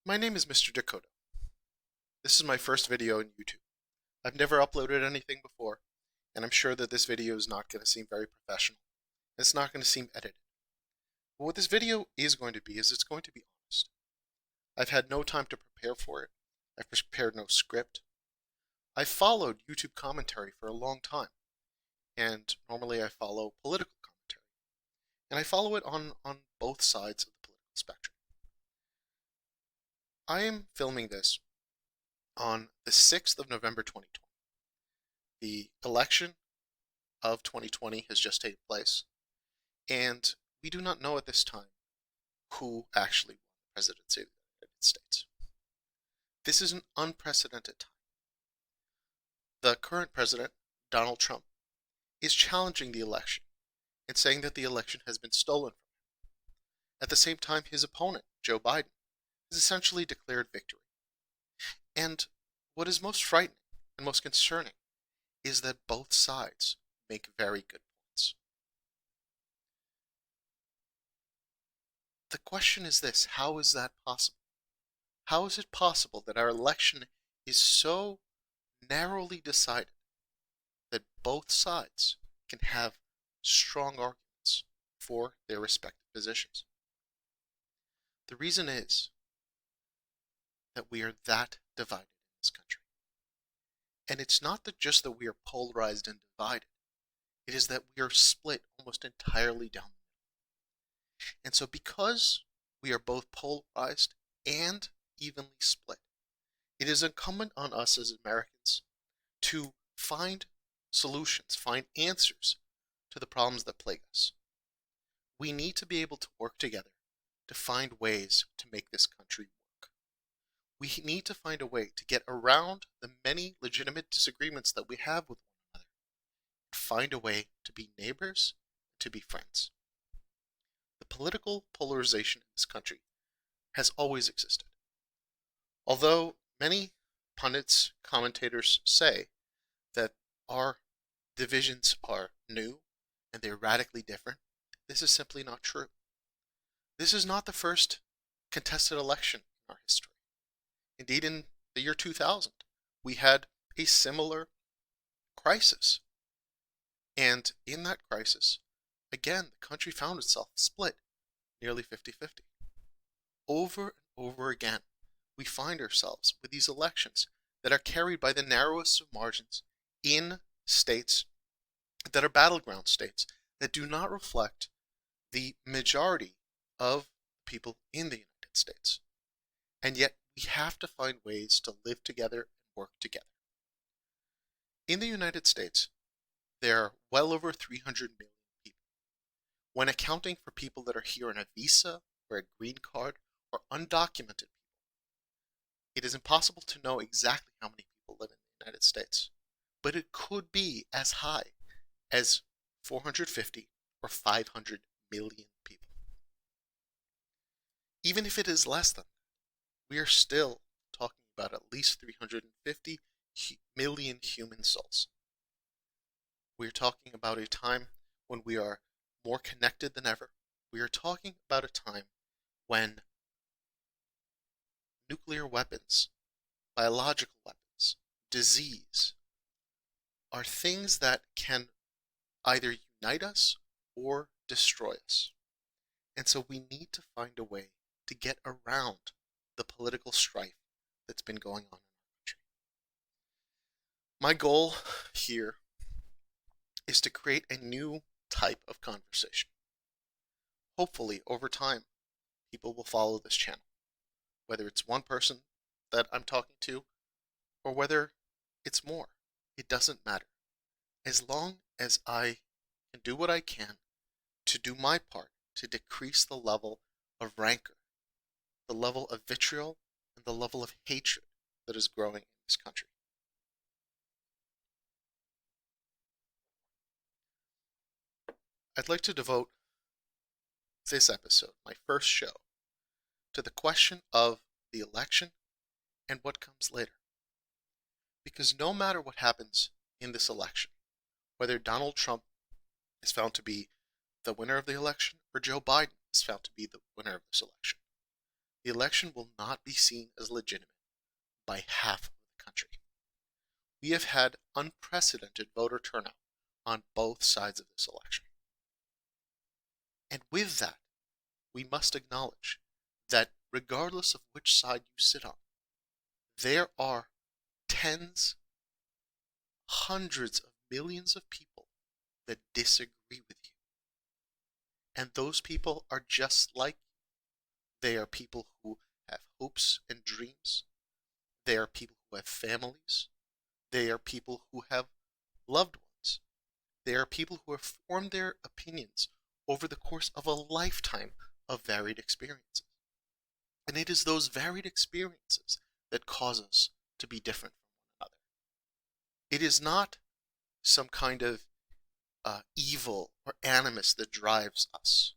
My name is Mr. Dakota. This is my first video on YouTube. I've never uploaded anything before, and I'm sure that this video is not going to seem very professional. It's not going to seem edited. But what this video is going to be is it's going to be honest. I've had no time to prepare for it. I've prepared no script. I've followed YouTube commentary for a long time, and normally I follow political commentary. And I follow it on both sides of the political spectrum. I am filming this on the 6th of November 2020. The election of 2020 has just taken place, and we do not know at this time who actually won the presidency of the United States. This is an unprecedented time. The current president, Donald Trump, is challenging the election and saying that the election has been stolen from him. At the same time, his opponent, Joe Biden, has essentially declared victory. And what is most frightening and most concerning is that both sides make very good points. The question is this: how is that possible? How is it possible that our election is so narrowly decided that both sides can have strong arguments for their respective positions? The reason is that we are that divided in this country. And it's not just that we are polarized and divided. It is that we are split almost entirely down the middle. And so because we are both polarized and evenly split, it is incumbent on us as Americans to find solutions, find answers to the problems that plague us. We need to be able to work together to find ways to make this country work. We need to find a way to get around the many legitimate disagreements that we have with one another, and find a way to be neighbors, to be friends. The political polarization in this country has always existed. Although many pundits, commentators say that our divisions are new and they're radically different, this is simply not true. This is not the first contested election in our history. Indeed, in the year 2000, we had a similar crisis. And in that crisis, again, the country found itself split nearly 50-50. Over and over again, we find ourselves with these elections that are carried by the narrowest of margins in states that are battleground states that do not reflect the majority of people in the United States. And yet we have to find ways to live together and work together. In the United States, there are well over 300 million people. When accounting for people that are here on a visa or a green card or undocumented people, it is impossible to know exactly how many people live in the United States, but it could be as high as 450 or 500 million people. Even if it is less than that, we are still talking about at least 350 million human souls. We are talking about a time when we are more connected than ever. We are talking about a time when nuclear weapons, biological weapons, disease are things that can either unite us or destroy us. And so we need to find a way to get around the political strife that's been going on in our country. My goal here is to create a new type of conversation. Hopefully, over time, people will follow this channel, whether it's one person that I'm talking to or whether it's more. It doesn't matter. As long as I can do what I can to do my part to decrease the level of rancor, the level of vitriol, and the level of hatred that is growing in this country. I'd like to devote this episode, my first show, to the question of the election and what comes later. Because no matter what happens in this election, whether Donald Trump is found to be the winner of the election or Joe Biden is found to be the winner of this election, the election will not be seen as legitimate by half of the country. We have had unprecedented voter turnout on both sides of this election. And with that, we must acknowledge that regardless of which side you sit on, there are tens, hundreds of millions of people that disagree with you. And those people are just like you. They are people who have hopes and dreams. They are people who have families. They are people who have loved ones. They are people who have formed their opinions over the course of a lifetime of varied experiences. And it is those varied experiences that cause us to be different from one another. It is not some kind of evil or animus that drives us.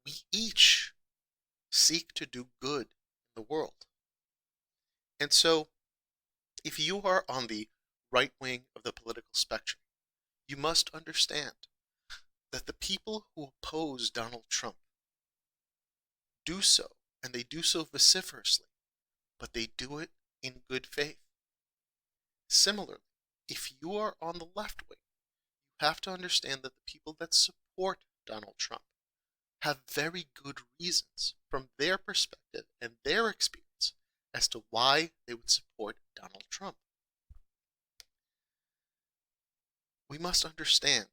We each seek to do good in the world. And so, if you are on the right wing of the political spectrum, you must understand that the people who oppose Donald Trump do so, and they do so vociferously, but they do it in good faith. Similarly, if you are on the left wing, you have to understand that the people that support Donald Trump have very good reasons from their perspective and their experience as to why they would support Donald Trump. We must understand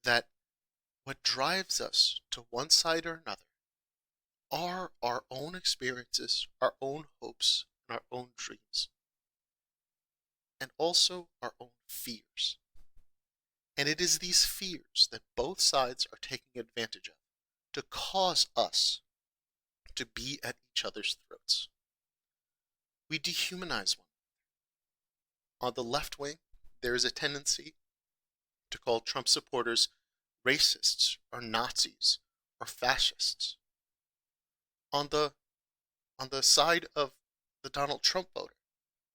that what drives us to one side or another are our own experiences, our own hopes, and our own dreams, and also our own fears. And it is these fears that both sides are taking advantage of to cause us to be at each other's throats. We dehumanize one another. On the left wing, there is a tendency to call Trump supporters racists or Nazis or fascists. On the side of the Donald Trump voter,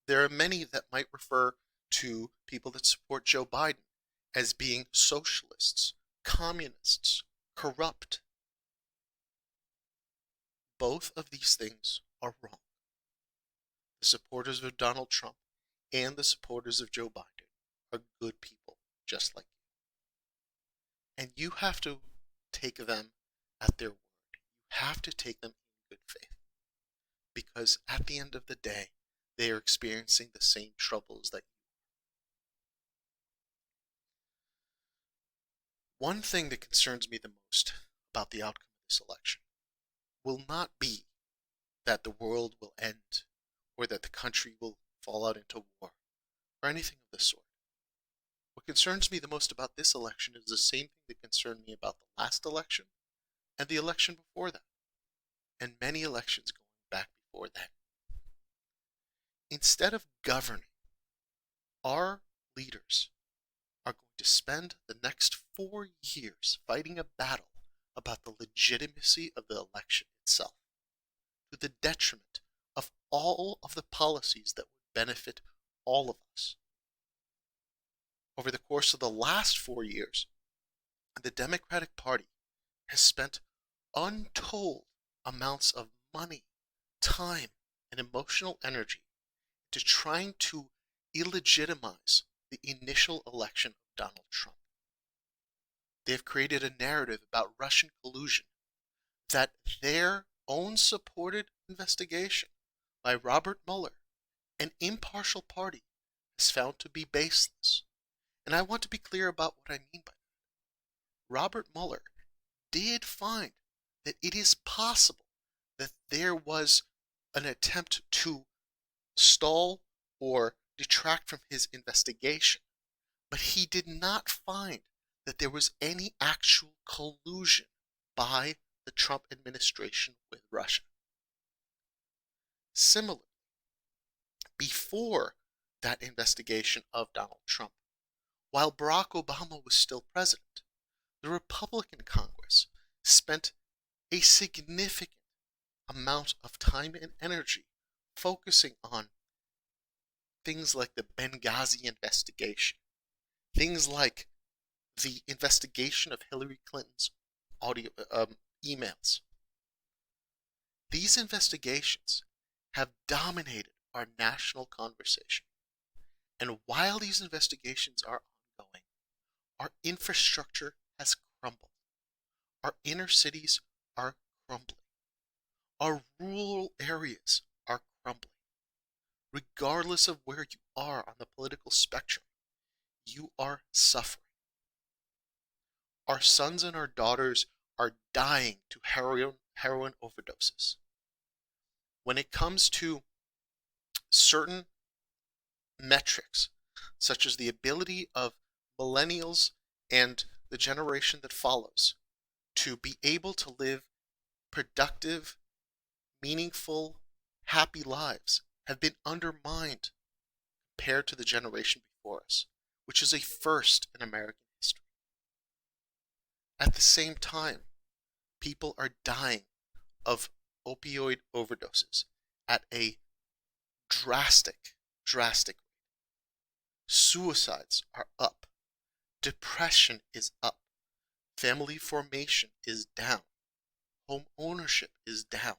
there are many that might refer to people that support Joe Biden as being socialists, communists, corrupt. Both of these things are wrong. The supporters of Donald Trump and the supporters of Joe Biden are good people, just like you. And you have to take them at their word. You have to take them in good faith. Because at the end of the day, they are experiencing the same troubles that you are. One thing that concerns me the most about the outcome of this election will not be that the world will end or that the country will fall out into war or anything of the sort. What concerns me the most about this election is the same thing that concerned me about the last election and the election before that, and many elections going back before that. Instead of governing, our leaders are going to spend the next 4 years fighting a battle about the legitimacy of the election itself, to the detriment of all of the policies that would benefit all of us. Over the course of the last 4 years, the Democratic Party has spent untold amounts of money, time, and emotional energy to trying to illegitimize the initial election of Donald Trump. They have created a narrative about Russian collusion that their own supported investigation by Robert Mueller, an impartial party, has found to be baseless. And I want to be clear about what I mean by that. Robert Mueller did find that it is possible that there was an attempt to stall or detract from his investigation, but he did not find that there was any actual collusion by the Trump administration with Russia. Similarly, before that investigation of Donald Trump, while Barack Obama was still president, the Republican Congress spent a significant amount of time and energy focusing on things like the Benghazi investigation, things like the investigation of Hillary Clinton's emails. These investigations have dominated our national conversation. And while these investigations are ongoing, our infrastructure has crumbled. Our inner cities are crumbling. Our rural areas are crumbling. Regardless of where you are on the political spectrum, you are suffering. Our sons and our daughters are dying to heroin overdoses. When it comes to certain metrics, such as the ability of millennials and the generation that follows to be able to live productive, meaningful, happy lives, have been undermined compared to the generation before us, which is a first in American history. At the same time, people are dying of opioid overdoses at a drastic rate. Suicides are up. Depression is up. Family formation is down. Home ownership is down.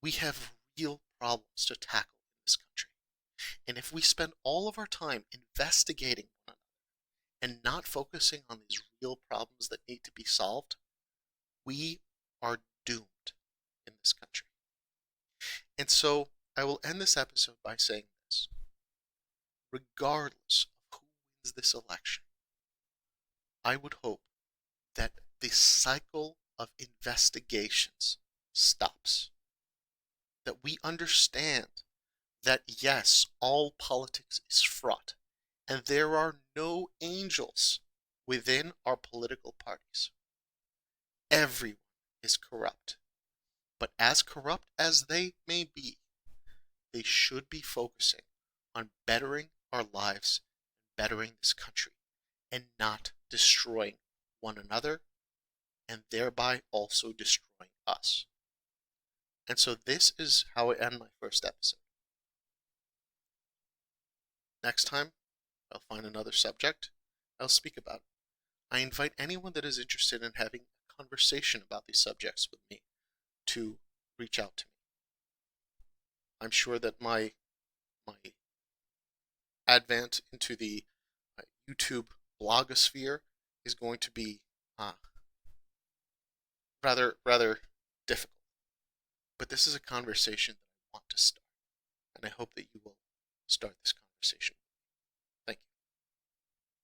We have real problems to tackle in this country. And if we spend all of our time investigating one another and not focusing on these real problems that need to be solved, we are doomed in this country. And so I will end this episode by saying this. Regardless of who wins this election, I would hope that the cycle of investigations stops. That we understand that yes, all politics is fraught, and there are no angels within our political parties. Everyone is corrupt. But as corrupt as they may be, they should be focusing on bettering our lives, bettering this country, and not destroying one another, and thereby also destroying us. And so this is how I end my first episode. Next time, I'll find another subject. I'll speak about it. I invite anyone that is interested in having a conversation about these subjects with me to reach out to me. I'm sure that my advent into the YouTube blogosphere is going to be rather difficult. But this is a conversation that I want to start, and I hope that you will start this conversation.